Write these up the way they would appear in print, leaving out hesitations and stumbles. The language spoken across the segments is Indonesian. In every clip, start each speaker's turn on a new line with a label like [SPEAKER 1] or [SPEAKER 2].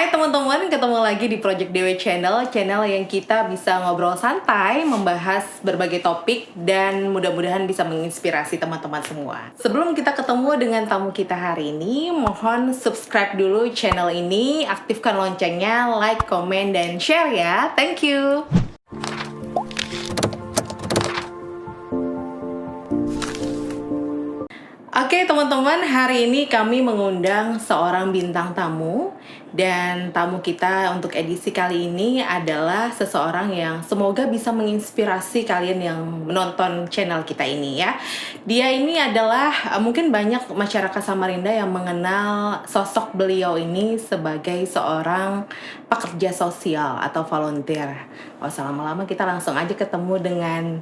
[SPEAKER 1] Hai teman-teman, ketemu lagi di Project Dewe Channel yang kita bisa ngobrol santai, membahas berbagai topik, dan mudah-mudahan bisa menginspirasi teman-teman semua. Sebelum kita ketemu dengan tamu kita hari ini, mohon subscribe dulu channel ini, aktifkan loncengnya, like, komen, dan share ya. Thank you! Oke teman-teman, hari ini kami mengundang seorang bintang tamu. Dan tamu kita untuk edisi kali ini adalah seseorang yang semoga bisa menginspirasi kalian yang menonton channel kita ini ya. Dia ini adalah mungkin banyak masyarakat Samarinda yang mengenal sosok beliau ini sebagai seorang pekerja sosial atau volunteer. Oh, lama-lama kita langsung aja ketemu dengan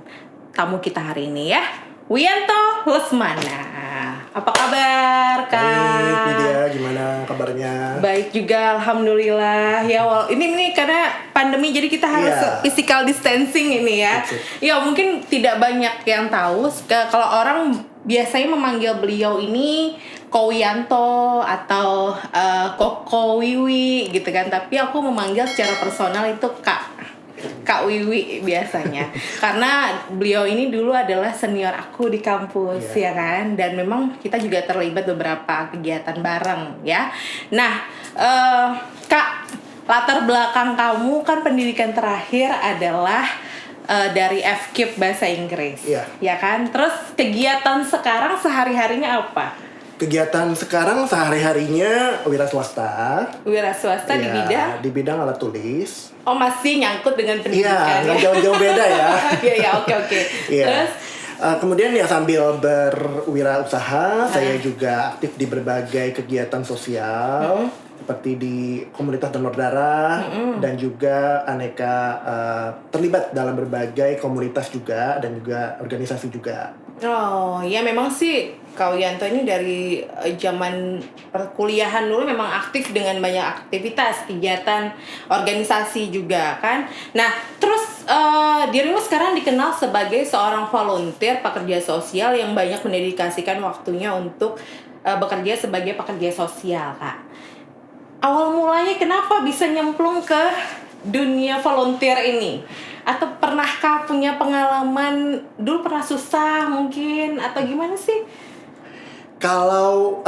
[SPEAKER 1] tamu kita hari ini ya. Wianto Lesmana. Apa kabar, Kak?
[SPEAKER 2] Baik, Widya, gimana kabarnya?
[SPEAKER 1] Baik juga, alhamdulillah. Ya, ini karena pandemi jadi kita harus physical distancing ini ya. Ya, mungkin tidak banyak yang tahu kalau orang biasanya memanggil beliau ini Ko Wianto atau Koko Wiwi gitu kan. Tapi aku memanggil secara personal itu Kak Wiwi biasanya. Karena beliau ini dulu adalah senior aku di kampus ya kan. Dan memang kita juga terlibat beberapa kegiatan bareng ya. Nah, Kak, latar belakang kamu kan pendidikan terakhir adalah dari FKIP bahasa Inggris. Ya kan? Terus kegiatan sekarang sehari-harinya apa?
[SPEAKER 2] Kegiatan sekarang sehari-harinya wira swasta.
[SPEAKER 1] Wira swasta
[SPEAKER 2] di bidang alat tulis.
[SPEAKER 1] Oh, masih nyangkut dengan pendidikan.
[SPEAKER 2] Iya, nggak jauh-jauh beda ya.
[SPEAKER 1] Iya, oke. Terus
[SPEAKER 2] kemudian ya sambil berwirausaha, saya juga aktif di berbagai kegiatan sosial, seperti di komunitas donor darah, dan juga aneka terlibat dalam berbagai komunitas juga, dan juga organisasi juga.
[SPEAKER 1] Oh, ya memang sih Kak Wianto ini dari zaman perkuliahan dulu memang aktif dengan banyak aktivitas, kegiatan, organisasi juga kan. Nah, terus dirimu sekarang dikenal sebagai seorang volunteer pekerja sosial yang banyak mendedikasikan waktunya untuk bekerja sebagai pekerja sosial, Kak. Awal mulanya kenapa bisa nyemplung ke dunia volunteer ini? Atau pernahkah punya pengalaman dulu pernah susah mungkin atau gimana sih?
[SPEAKER 2] Kalau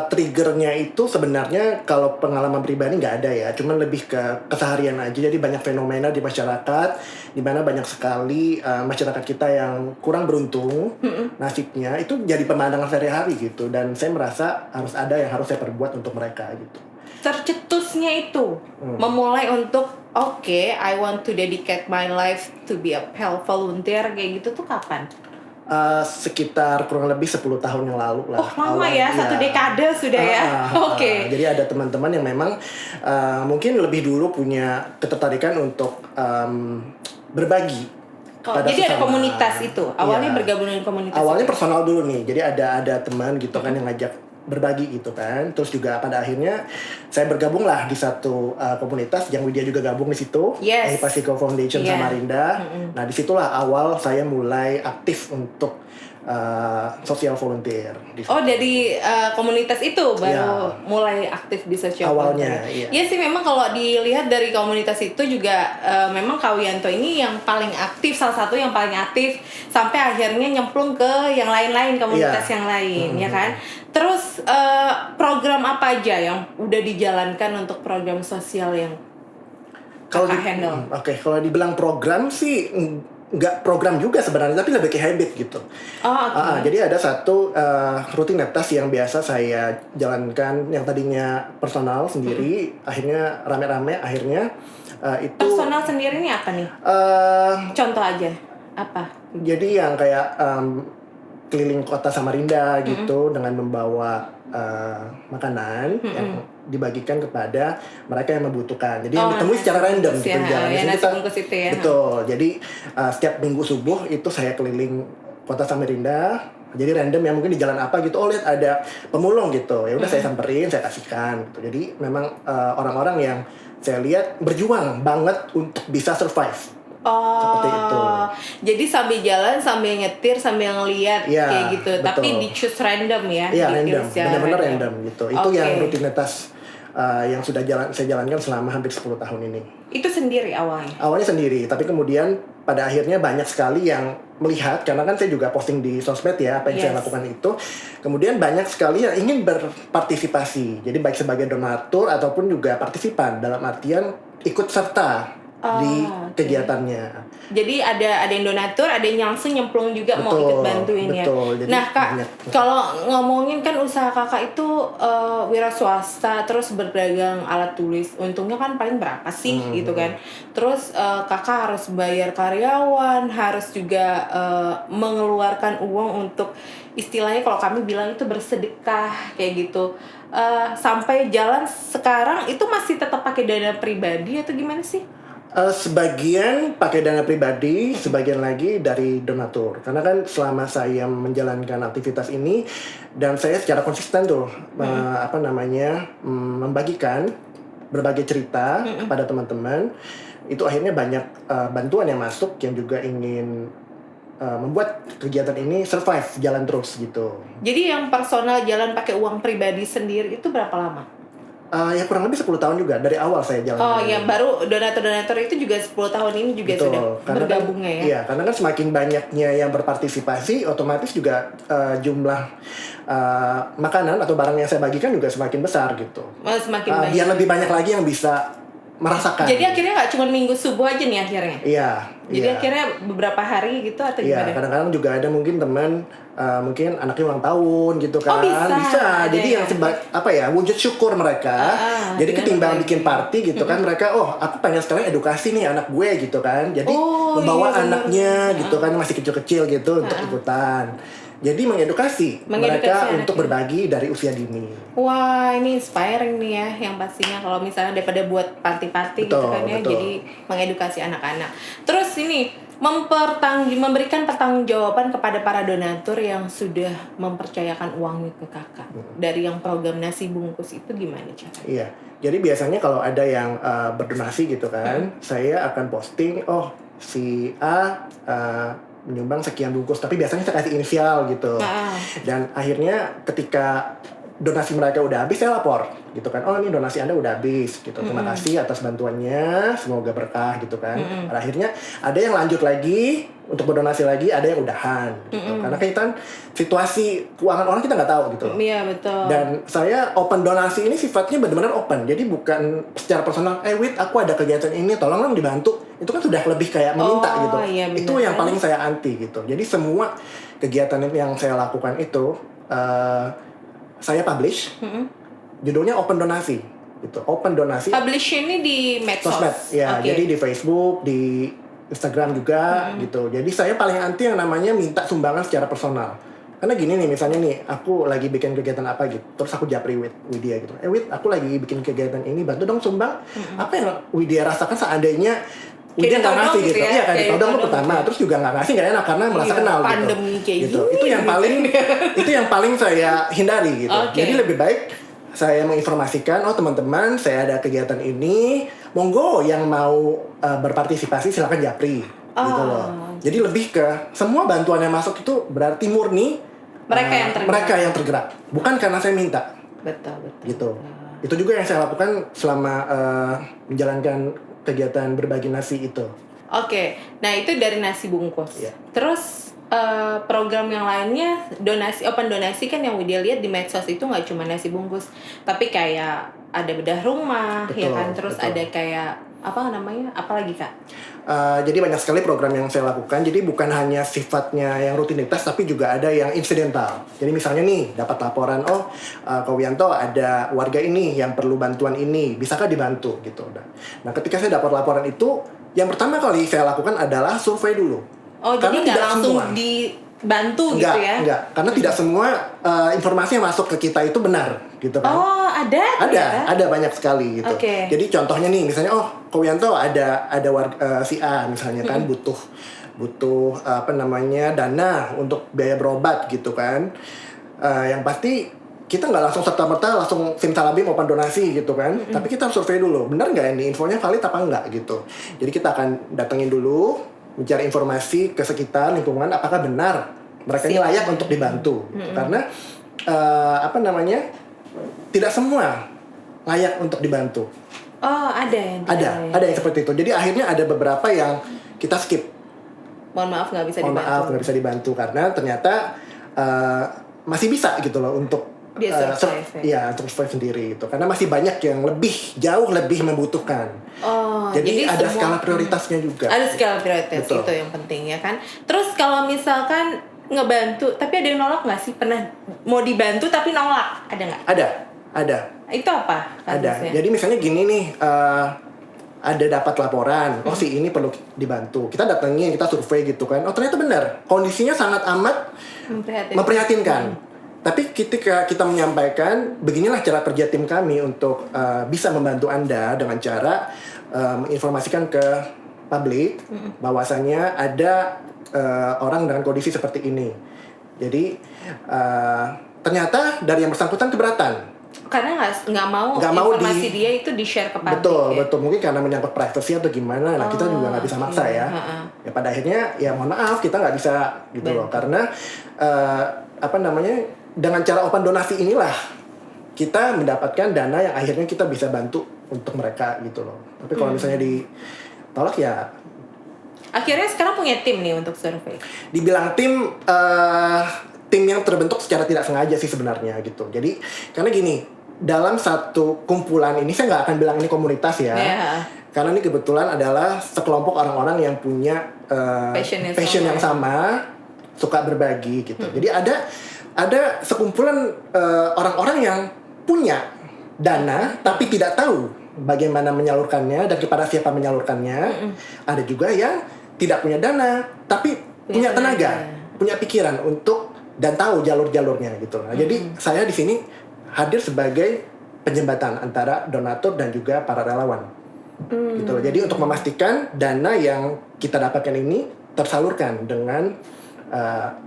[SPEAKER 2] triggernya itu sebenarnya kalau pengalaman pribadi nggak ada ya, cuman lebih ke keseharian aja. Jadi banyak fenomena di masyarakat, di mana banyak sekali masyarakat kita yang kurang beruntung nasibnya itu jadi pemandangan sehari-hari gitu. Dan saya merasa harus ada yang harus saya perbuat untuk mereka gitu.
[SPEAKER 1] Tercetusnya itu memulai untuk I want to dedicate my life to be a health volunteer kayak gitu tuh kapan?
[SPEAKER 2] Sekitar kurang lebih 10 tahun yang lalu lah.
[SPEAKER 1] Oh, lama ya, 1 dekade sudah ya. Oke.
[SPEAKER 2] Jadi ada teman-teman yang memang mungkin lebih dulu punya ketertarikan untuk berbagi.
[SPEAKER 1] Jadi ada komunitas itu. Awalnya bergabung dengan komunitas.
[SPEAKER 2] Awalnya personal dulu nih. Jadi ada teman gitu kan yang ngajak berbagi gitu kan. Terus juga pada akhirnya saya bergabung lah di satu komunitas yang Widya juga gabung di situ. Pasiko Foundation Samarinda. Nah, disitulah awal saya mulai aktif untuk social volunteer.
[SPEAKER 1] Dari komunitas itu baru mulai aktif di social
[SPEAKER 2] awalnya,
[SPEAKER 1] volunteer. Iya sih, memang kalau dilihat dari komunitas itu juga memang Kak Wianto ini yang paling aktif, salah satu yang paling aktif sampai akhirnya nyemplung ke yang lain-lain, komunitas yang lain, ya kan? Terus program apa aja yang udah dijalankan untuk program sosial yang Kakak handle?
[SPEAKER 2] Kalau dibilang program sih nggak program juga sebenarnya, tapi lebih ke habit gitu. Jadi ada satu rutinitas yang biasa saya jalankan yang tadinya personal sendiri, akhirnya rame-rame, itu
[SPEAKER 1] personal sendiri ini apa nih? Contoh aja apa?
[SPEAKER 2] Jadi yang kayak keliling kota Samarinda gitu dengan membawa makanan yang dibagikan kepada mereka yang membutuhkan. Jadi yang ditemui secara random di perjalanan
[SPEAKER 1] itu ya.
[SPEAKER 2] Betul. Jadi setiap minggu subuh itu saya keliling kota Samarinda. Jadi random yang mungkin di jalan apa gitu, lihat ada pemulung gitu. Ya udah saya samperin, saya kasihkan gitu. Jadi memang orang-orang yang saya lihat berjuang banget untuk bisa survive. Seperti itu.
[SPEAKER 1] Jadi sambil jalan, sambil nyetir, sambil ngeliat kayak gitu.
[SPEAKER 2] Betul.
[SPEAKER 1] Tapi di choose random ya?
[SPEAKER 2] Iya, random. Benar-benar random gitu. Itu yang rutinitas yang sudah saya jalankan selama hampir 10 tahun ini.
[SPEAKER 1] Itu sendiri awalnya?
[SPEAKER 2] Awalnya sendiri, tapi kemudian pada akhirnya banyak sekali yang melihat, karena kan saya juga posting di sosmed ya apa yang saya lakukan itu. Kemudian banyak sekali yang ingin berpartisipasi, jadi baik sebagai donatur ataupun juga partisipan, dalam artian ikut serta di kegiatannya.
[SPEAKER 1] Jadi ada yang donatur, ada yang langsung nyemplung juga mau ikut bantuin ya.
[SPEAKER 2] Jadi
[SPEAKER 1] nah Kak, kalau ngomongin kan usaha Kakak itu wira swasta, terus berdagang alat tulis, untungnya kan paling berapa sih gitu kan. Terus Kakak harus bayar karyawan, harus juga mengeluarkan uang untuk istilahnya kalau kami bilang itu bersedekah kayak gitu. Sampai jalan sekarang itu masih tetap pakai dana pribadi atau gimana sih?
[SPEAKER 2] Sebagian pakai dana pribadi, sebagian lagi dari donatur. Karena kan selama saya menjalankan aktivitas ini dan saya secara konsisten tuh membagikan berbagai cerita pada teman-teman, itu akhirnya banyak bantuan yang masuk yang juga ingin membuat kegiatan ini survive, jalan terus gitu.
[SPEAKER 1] Jadi yang personal jalan pakai uang pribadi sendiri itu berapa lama?
[SPEAKER 2] Ya kurang lebih 10 tahun juga dari awal saya jalan.
[SPEAKER 1] Oh ya, baru donatur-donatur itu juga 10 tahun ini juga
[SPEAKER 2] betul,
[SPEAKER 1] sudah bergabungnya ya.
[SPEAKER 2] Iya, karena kan semakin banyaknya yang berpartisipasi, otomatis juga jumlah makanan atau barang yang saya bagikan juga semakin besar gitu.
[SPEAKER 1] Semakin banyak.
[SPEAKER 2] Biar lebih banyak lagi yang bisa merasakan.
[SPEAKER 1] Jadi akhirnya nggak cuma minggu subuh aja nih akhirnya?
[SPEAKER 2] Iya.
[SPEAKER 1] Jadi akhirnya beberapa hari gitu atau gimana?
[SPEAKER 2] Iya, kadang-kadang juga ada mungkin teman mungkin anaknya ulang tahun gitu kan. Bisa. Jadi yang wujud syukur mereka. Jadi ketimbang bikin party gitu kan, mereka aku pengen sekali edukasi nih anak gue gitu kan. Jadi membawa anaknya gitu kan, masih kecil-kecil gitu untuk ikutan. Jadi mengedukasi mereka untuk berbagi dari usia dini.
[SPEAKER 1] Wah, ini inspiring nih ya, yang pastinya kalau misalnya daripada buat party-party gitu kan ya, jadi mengedukasi anak-anak. Terus ini memberikan pertanggungjawaban kepada para donatur yang sudah mempercayakan uangnya ke Kakak. Dari yang program nasi bungkus itu gimana caranya?
[SPEAKER 2] Iya. Jadi biasanya kalau ada yang berdonasi gitu kan, saya akan posting si A menyumbang sekian bungkus, tapi biasanya saya kasih inisial gitu. Dan akhirnya ketika donasi mereka udah habis, saya lapor gitu kan, ini donasi Anda udah habis gitu, terima kasih atas bantuannya, semoga berkah gitu kan. Dan akhirnya ada yang lanjut lagi untuk berdonasi lagi, ada yang udahan gitu. Karena kan situasi keuangan orang kita nggak tahu gitu.
[SPEAKER 1] Iya, betul.
[SPEAKER 2] Dan saya open donasi ini sifatnya benar-benar open, jadi bukan secara personal, Wit, aku ada kegiatan ini, tolong dong dibantu. Itu kan sudah lebih kayak meminta gitu.
[SPEAKER 1] Iya,
[SPEAKER 2] itu yang paling saya anti gitu. Jadi semua kegiatan yang saya lakukan itu saya publish. Judulnya open donasi gitu. Open donasi.
[SPEAKER 1] Publish ini di medsos.
[SPEAKER 2] Sosmed. Ya, jadi di Facebook, di Instagram juga gitu. Jadi saya paling anti yang namanya minta sumbangan secara personal. Karena gini nih, misalnya nih, aku lagi bikin kegiatan apa gitu, terus aku japri Widya gitu. Wid, aku lagi bikin kegiatan ini, bantu dong sumbang. Apa yang Widya rasakan seandainya Widya nggak ngasih gitu. Iya, kayak ditodong lu pertama, terus juga nggak ngasih nggak enak karena merasa kenal
[SPEAKER 1] pandemi
[SPEAKER 2] gitu.
[SPEAKER 1] Kayak
[SPEAKER 2] gitu. Itu yang paling saya hindari gitu. Jadi lebih baik saya menginformasikan, teman-teman, saya ada kegiatan ini, monggo yang mau berpartisipasi silakan japri gitu loh. Jadi lebih ke semua bantuan yang masuk itu berarti murni mereka yang tergerak, bukan karena saya minta.
[SPEAKER 1] Betul.
[SPEAKER 2] Gitu. Itu juga yang saya lakukan selama menjalankan kegiatan berbagi nasi itu.
[SPEAKER 1] Oke. Nah, itu dari nasi bungkus.
[SPEAKER 2] Yeah.
[SPEAKER 1] Terus program yang lainnya, open donasi kan yang Widya lihat di medsos itu nggak cuma nasi bungkus, tapi kayak ada bedah rumah, ya kan. Terus ada kayak apa namanya? Apa lagi, Kak?
[SPEAKER 2] Jadi banyak sekali program yang saya lakukan. Jadi bukan hanya sifatnya yang rutinitas, tapi juga ada yang insidental. Jadi misalnya nih, dapat laporan, Kak Wianto ada warga ini yang perlu bantuan ini, bisakah dibantu gitu. Nah, ketika saya dapat laporan itu, yang pertama kali saya lakukan adalah survei dulu.
[SPEAKER 1] Jadi nggak langsung dibantu gitu ya?
[SPEAKER 2] Enggak, karena tidak semua informasi yang masuk ke kita itu benar gitu kan. Ada banyak sekali gitu. Jadi contohnya nih, misalnya Kak Wianto ada warga si A misalnya kan butuh dana untuk biaya berobat gitu kan. Yang pasti kita nggak langsung serta-merta langsung simsalabim open donasi gitu kan. Tapi kita harus survei dulu, benar nggak ini infonya valid apa enggak gitu. Jadi kita akan datengin dulu, mencari informasi ke sekitar lingkungan apakah benar mereka ini layak untuk dibantu gitu. Karena tidak semua layak untuk dibantu.
[SPEAKER 1] Oh, ada yang
[SPEAKER 2] Ada yang seperti itu. Jadi akhirnya ada beberapa yang kita skip.
[SPEAKER 1] Mohon maaf nggak bisa
[SPEAKER 2] Mohon
[SPEAKER 1] dibantu.
[SPEAKER 2] maaf nggak bisa dibantu karena ternyata masih bisa gitu loh untuk
[SPEAKER 1] dia survive.
[SPEAKER 2] Untuk survive sendiri gitu. Karena masih banyak yang jauh lebih membutuhkan.
[SPEAKER 1] Oh,
[SPEAKER 2] jadi ada skala prioritasnya juga.
[SPEAKER 1] Ada skala prioritas.
[SPEAKER 2] Betul.
[SPEAKER 1] Itu yang penting ya kan. Terus kalau misalkan ngebantu tapi ada yang nolak nggak sih? Pernah mau dibantu tapi nolak, ada nggak?
[SPEAKER 2] Ada.
[SPEAKER 1] Itu apa kasusnya?
[SPEAKER 2] Ada. Jadi misalnya gini nih, ada dapat laporan, si ini perlu dibantu. Kita datengin, kita survei gitu kan. Oh ternyata benar, kondisinya sangat amat memprihatinkan. Tapi ketika kita menyampaikan, beginilah cara kerja tim kami untuk bisa membantu Anda dengan cara menginformasikan ke publik bahwasanya ada orang dengan kondisi seperti ini. Jadi ternyata dari yang bersangkutan keberatan.
[SPEAKER 1] Karena nggak mau informasi dia itu di-share ke publik.
[SPEAKER 2] Betul. Mungkin karena menyangkut privacy atau gimana. Nah kita juga nggak bisa maksa ya. Ya pada akhirnya ya mohon maaf kita nggak bisa gitu loh. Karena dengan cara open donasi inilah kita mendapatkan dana yang akhirnya kita bisa bantu untuk mereka gitu loh. Tapi kalau misalnya ditolak ya.
[SPEAKER 1] Akhirnya sekarang punya tim nih untuk survei.
[SPEAKER 2] Dibilang tim yang terbentuk secara tidak sengaja sih sebenarnya gitu. Jadi karena gini, dalam satu kumpulan ini saya nggak akan bilang ini komunitas ya. Karena ini kebetulan adalah sekelompok orang-orang yang punya passion yang sama, suka berbagi gitu. Jadi ada sekumpulan orang-orang yang punya dana tapi tidak tahu bagaimana menyalurkannya dan kepada siapa menyalurkannya. Ada juga yang tidak punya dana tapi punya tenaga, punya pikiran untuk dan tahu jalur-jalurnya gitu. Nah, jadi saya di sini hadir sebagai penjembatan antara donatur dan juga para relawan. Gitu loh. Jadi untuk memastikan dana yang kita dapatkan ini tersalurkan dengan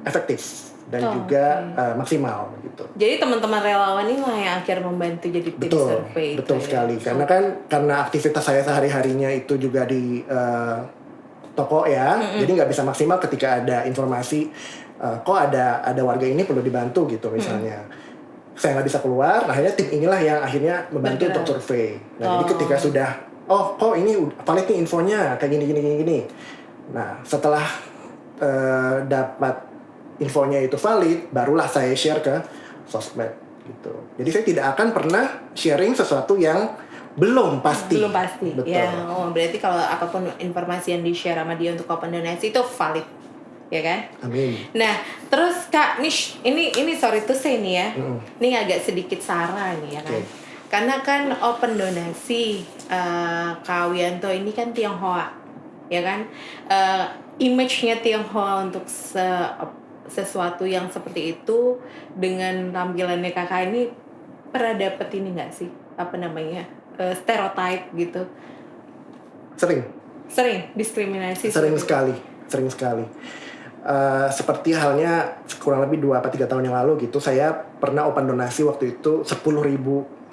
[SPEAKER 2] efektif dan juga maksimal gitu.
[SPEAKER 1] Jadi teman-teman relawan ini lah yang akhirnya membantu jadi tim survei.
[SPEAKER 2] Betul sekali. Karena aktivitas saya sehari-harinya itu juga di toko ya. Jadi nggak bisa maksimal ketika ada informasi kok ada warga ini perlu dibantu gitu misalnya. Saya nggak bisa keluar, nah akhirnya tim inilah yang akhirnya membantu untuk survei. Nah jadi ketika sudah kok ini valid nih infonya kayak gini. Nah setelah dapat infonya itu valid, barulah saya share ke sosmed gitu. Jadi saya tidak akan pernah sharing sesuatu yang belum pasti.
[SPEAKER 1] Betul. Ya, berarti kalau apapun informasi yang di-share sama dia untuk open donasi itu valid. Ya kan?
[SPEAKER 2] Amin.
[SPEAKER 1] Nah, terus Kak, ini sorry to say nih ya. Ini agak sedikit saran nih ya kan. Karena kan open donasi Kak Wianto ini kan Tionghoa. Ya kan? Image-nya Tionghoa untuk sesuatu yang seperti itu dengan tampilannya kakak ini pernah dapet ini nggak sih? Apa namanya? Stereotype gitu. Sering diskriminasi.
[SPEAKER 2] Sering sekali. Seperti halnya kurang lebih 2-3 tahun yang lalu gitu, saya pernah open donasi waktu itu 10.000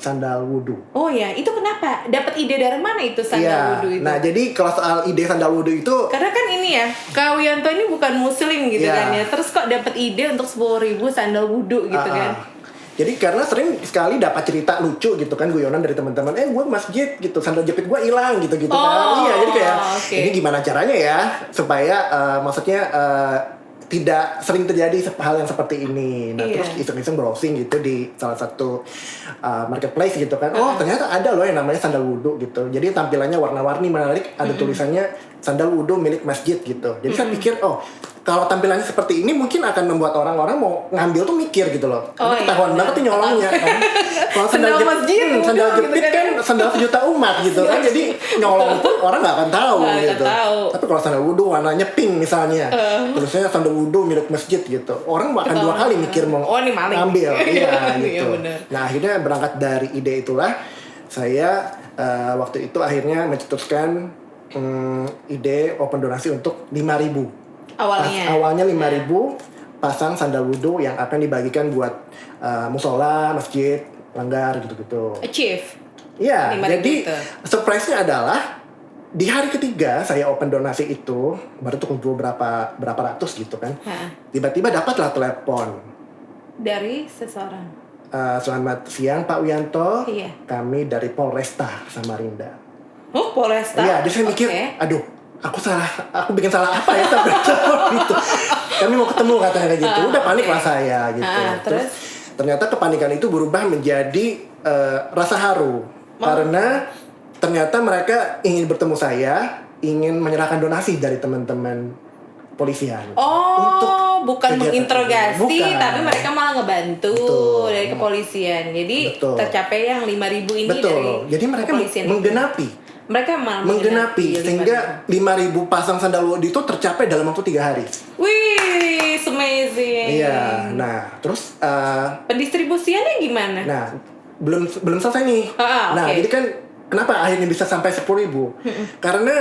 [SPEAKER 2] sandal wudu.
[SPEAKER 1] Oh ya, itu kenapa? Dapat ide dari mana itu sandal wudu itu?
[SPEAKER 2] Nah jadi kalau soal ide sandal wudu itu,
[SPEAKER 1] karena kan ini ya, Kak Wianto ini bukan muslim gitu kan ya, terus kok dapat ide untuk 10.000 sandal wudu gitu kan?
[SPEAKER 2] Jadi karena sering sekali dapat cerita lucu gitu kan, guyonan dari teman-teman, gue masjid gitu, sandal jepit gue hilang gitu kan. Iya, jadi kayak ini gimana caranya ya supaya maksudnya tidak sering terjadi hal yang seperti ini. Nah terus iseng-iseng browsing gitu di salah satu marketplace gitu kan. Ternyata ada loh yang namanya sandal wudu gitu. Jadi tampilannya warna-warni menarik, ada tulisannya sandal wudu milik masjid gitu. Jadi saya pikir kalau tampilannya seperti ini mungkin akan membuat orang-orang mau ngambil tuh mikir gitu loh. Ketahuan banget tuh nyolongnya kan. Kalau sandal jepit kan sandal sejuta umat gitu kan. Jadi nyolong pun orang nggak akan tahu gitu. Tapi kalau sandal wudu warnanya pink misalnya, terusnya sandal wudu milik masjid gitu. Orang akan 2 kali mikir mau ngambil. Iya gitu. Nah akhirnya berangkat dari ide itulah saya waktu itu akhirnya mencetuskan ide open donasi untuk 5.000. Awalnya 5.000 pasang sandal wudu yang akan dibagikan buat musola, masjid, langgar gitu-gitu.
[SPEAKER 1] Achieve.
[SPEAKER 2] Iya, jadi surprise-nya adalah di hari ketiga saya open donasi itu baru tuh kumpul berapa ratus gitu kan. Tiba-tiba dapatlah telepon
[SPEAKER 1] dari seseorang.
[SPEAKER 2] Selamat siang Pak Wianto.
[SPEAKER 1] Iya.
[SPEAKER 2] Kami dari Polresta Samarinda.
[SPEAKER 1] Oh, Polresta.
[SPEAKER 2] Iya, jadi saya mikir, aduh, aku bikin salah apa ya sampai gitu. Kami mau ketemu katanya kayak gitu. Udah panik lah saya gitu.
[SPEAKER 1] Terus
[SPEAKER 2] ternyata kepanikan itu berubah menjadi rasa haru karena ternyata mereka ingin bertemu saya, ingin menyerahkan donasi dari teman-teman polisian.
[SPEAKER 1] Bukan menginterogasi,
[SPEAKER 2] bukan.
[SPEAKER 1] tapi mereka malah ngebantu.
[SPEAKER 2] Betul.
[SPEAKER 1] Dari kepolisian. Jadi
[SPEAKER 2] Betul.
[SPEAKER 1] tercapai yang 5.000 ini.
[SPEAKER 2] Betul.
[SPEAKER 1] Dari
[SPEAKER 2] Jadi mereka
[SPEAKER 1] kepolisian
[SPEAKER 2] menggenapi.
[SPEAKER 1] Mereka malah
[SPEAKER 2] Menggenapi sehingga 5.000 pasang sandal wood itu tercapai dalam waktu 3 hari.
[SPEAKER 1] Wih, amazing.
[SPEAKER 2] Iya. Nah, terus
[SPEAKER 1] pendistribusiannya gimana?
[SPEAKER 2] Nah, belum selesai nih. Nah,
[SPEAKER 1] okay.
[SPEAKER 2] jadi kan kenapa akhirnya bisa sampai 10.000? Karena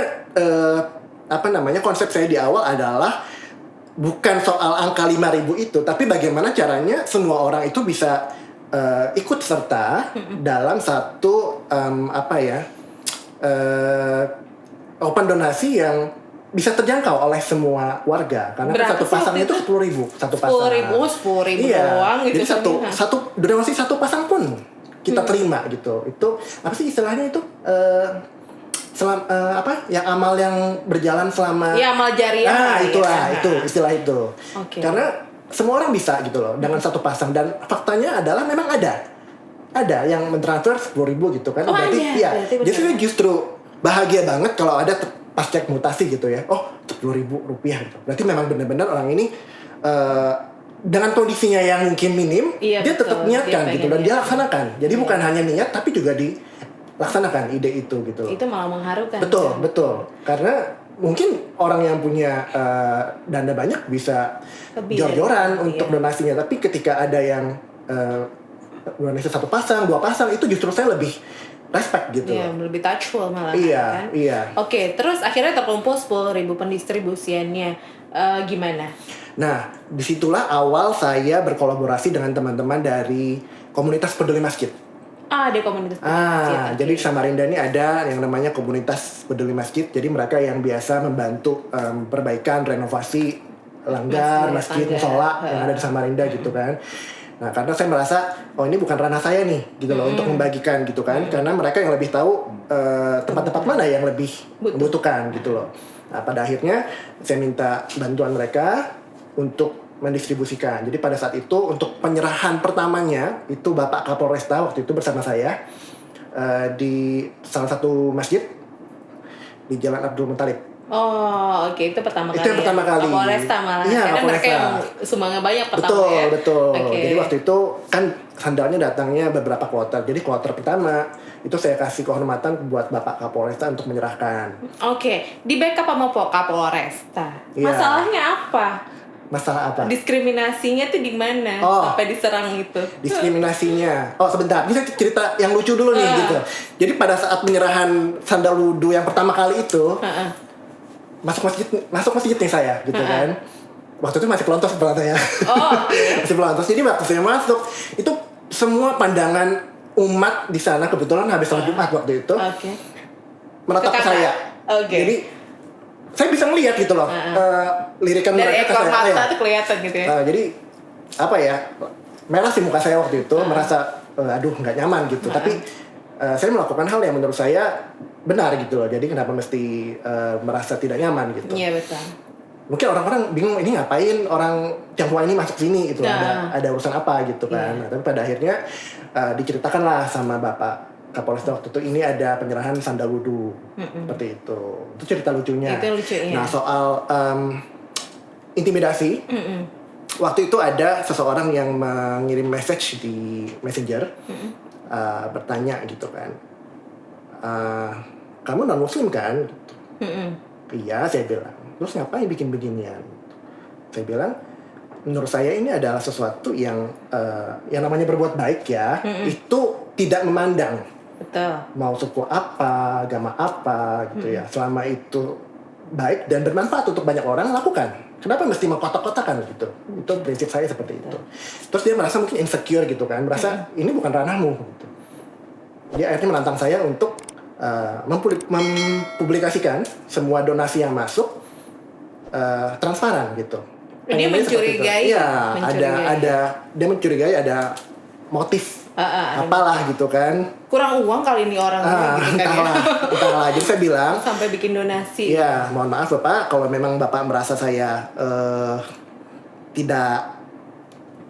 [SPEAKER 2] konsep saya di awal adalah bukan soal angka 5.000 itu, tapi bagaimana caranya semua orang itu bisa ikut serta dalam satu open donasi yang bisa terjangkau oleh semua warga. Karena satu pasang itu 10.000 satu pasang.
[SPEAKER 1] 10.000
[SPEAKER 2] iya.
[SPEAKER 1] doang gitu.
[SPEAKER 2] Jadi satu donasi satu pasang pun kita terima gitu. Itu apa sih istilahnya itu? Yang amal yang berjalan selama
[SPEAKER 1] amal jariah.
[SPEAKER 2] Itu istilah itu.
[SPEAKER 1] Okay.
[SPEAKER 2] Karena semua orang bisa gitu loh dengan satu pasang, dan faktanya adalah memang ada yang mentransfer 10.000 gitu kan. Berarti jadi saya justru bahagia banget kalau ada pas cek mutasi gitu ya. 10.000 rupiah gitu. Berarti memang benar-benar orang ini dengan kondisinya yang mungkin minim, dia tetap niatkan gitu dan dia laksanakan. Jadi bukan hanya niat tapi juga dilaksanakan ide itu gitu.
[SPEAKER 1] Itu malah mengharukan.
[SPEAKER 2] Betul. Karena mungkin orang yang punya dana banyak bisa jor-joran untuk donasinya, tapi ketika ada yang donasi satu pasang, 2 pasang, itu justru saya lebih respect gitu.
[SPEAKER 1] Iya, lebih touchful malah kan.
[SPEAKER 2] Iya.
[SPEAKER 1] Oke, terus akhirnya terkumpul 10.000 pendistribusiannya. Gimana?
[SPEAKER 2] Nah, disitulah awal saya berkolaborasi dengan teman-teman dari komunitas peduli masjid.
[SPEAKER 1] Ada komunitas peduli masjid.
[SPEAKER 2] Jadi di Samarinda ini ada yang namanya komunitas peduli masjid. Jadi mereka yang biasa membantu perbaikan, renovasi langgar, masjid, musola yang ada di Samarinda gitu kan. Nah, karena saya merasa ini bukan ranah saya nih gitu loh untuk membagikan gitu kan, karena mereka yang lebih tahu tempat-tempat mana yang lebih membutuhkan gitu loh. Nah, pada akhirnya saya minta bantuan mereka untuk mendistribusikan. Jadi pada saat itu untuk penyerahan pertamanya itu Bapak Kapolresta waktu itu bersama saya di salah satu masjid di Jalan Abdul Muthalib.
[SPEAKER 1] Itu pertama kali.
[SPEAKER 2] Itu yang pertama kali.
[SPEAKER 1] Kapolresta malah.
[SPEAKER 2] Iya,
[SPEAKER 1] karena mereka yang sumbangnya banyak pertama ya.
[SPEAKER 2] Betul. Jadi waktu itu kan sandalnya datangnya beberapa kloter. Jadi kloter pertama itu saya kasih kehormatan buat Bapak Kapolresta untuk menyerahkan.
[SPEAKER 1] Di backup sama Kapolresta. Masalahnya apa?
[SPEAKER 2] Masalah apa?
[SPEAKER 1] Diskriminasinya tuh di mana sampai diserang itu?
[SPEAKER 2] Diskriminasinya. Sebentar. Bisa cerita yang lucu dulu nih gitu. Jadi pada saat penyerahan sandal wudu yang pertama kali itu, masuk masjid nih saya gitu kan. Waktu itu masih pelontos saya. Masih pelontos. Jadi waktu saya masuk itu semua pandangan umat di sana kebetulan habis sholat Jumat waktu itu menatap ke saya. Jadi saya bisa melihat gitu loh lirikan
[SPEAKER 1] dari
[SPEAKER 2] mereka
[SPEAKER 1] ekor mata tuh kelihatan gitu ya.
[SPEAKER 2] Jadi merah sih muka saya waktu itu, merasa aduh nggak nyaman gitu. Tapi saya melakukan hal yang menurut saya benar gitu loh. Jadi kenapa mesti merasa tidak nyaman gitu?
[SPEAKER 1] Iya betul.
[SPEAKER 2] Mungkin orang-orang bingung ini ngapain orang Tionghoa ini masuk sini gitu, ada urusan apa gitu kan. Nah, tapi pada akhirnya diceritakanlah sama Bapak Kapolresta waktu itu ini ada penyerahan sandal wudu seperti itu. Itu cerita lucunya. Nah soal intimidasi, waktu itu ada seseorang yang mengirim message di Messenger bertanya gitu kan, kamu non muslim kan? Iya saya bilang. Terus ngapain bikin beginian? Saya bilang menurut saya ini adalah sesuatu yang namanya berbuat baik ya, itu tidak memandang.
[SPEAKER 1] Betul.
[SPEAKER 2] Mau suku apa, agama apa gitu ya. Selama itu baik dan bermanfaat untuk banyak orang, lakukan. Kenapa mesti mengkotak-kotakan gitu? Itu prinsip saya seperti itu. Terus dia merasa mungkin insecure gitu kan, merasa ini bukan ranahmu gitu. Dia akhirnya menantang saya untuk mempublikasikan semua donasi yang masuk transparan gitu.
[SPEAKER 1] Dia mencurigai.
[SPEAKER 2] Iya, dia mencurigai ada motif
[SPEAKER 1] ada
[SPEAKER 2] apalah gitu kan.
[SPEAKER 1] kurang uang kali ini orang gitu kan ya.
[SPEAKER 2] Entahlah. Jadi saya bilang
[SPEAKER 1] Sampai bikin donasi.
[SPEAKER 2] ya mohon maaf Bapak, kalau memang Bapak merasa saya tidak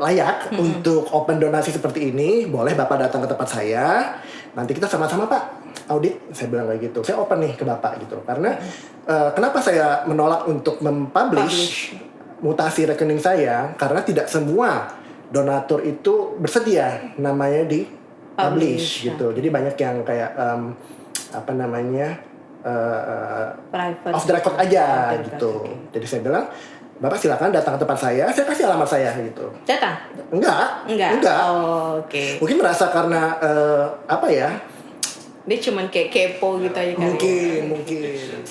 [SPEAKER 2] layak untuk open donasi seperti ini, boleh Bapak datang ke tempat saya. Nanti kita sama-sama Pak audit. Saya bilang kayak gitu. Saya open nih ke Bapak gitu. Karena kenapa saya menolak untuk mempublish mutasi rekening saya? Karena tidak semua donatur itu bersedia namanya di publish gitu. Jadi banyak yang kayak apa namanya
[SPEAKER 1] Private.
[SPEAKER 2] off the record aja
[SPEAKER 1] Private,
[SPEAKER 2] gitu.
[SPEAKER 1] okay.
[SPEAKER 2] Jadi saya bilang, Bapak silakan datang ke tempat saya kasih alamat saya gitu.
[SPEAKER 1] Datang?
[SPEAKER 2] Enggak.
[SPEAKER 1] Oh, oke.
[SPEAKER 2] Mungkin merasa karena apa ya?
[SPEAKER 1] Dia cuman kayak kepo gitu aja kali.
[SPEAKER 2] Mungkin.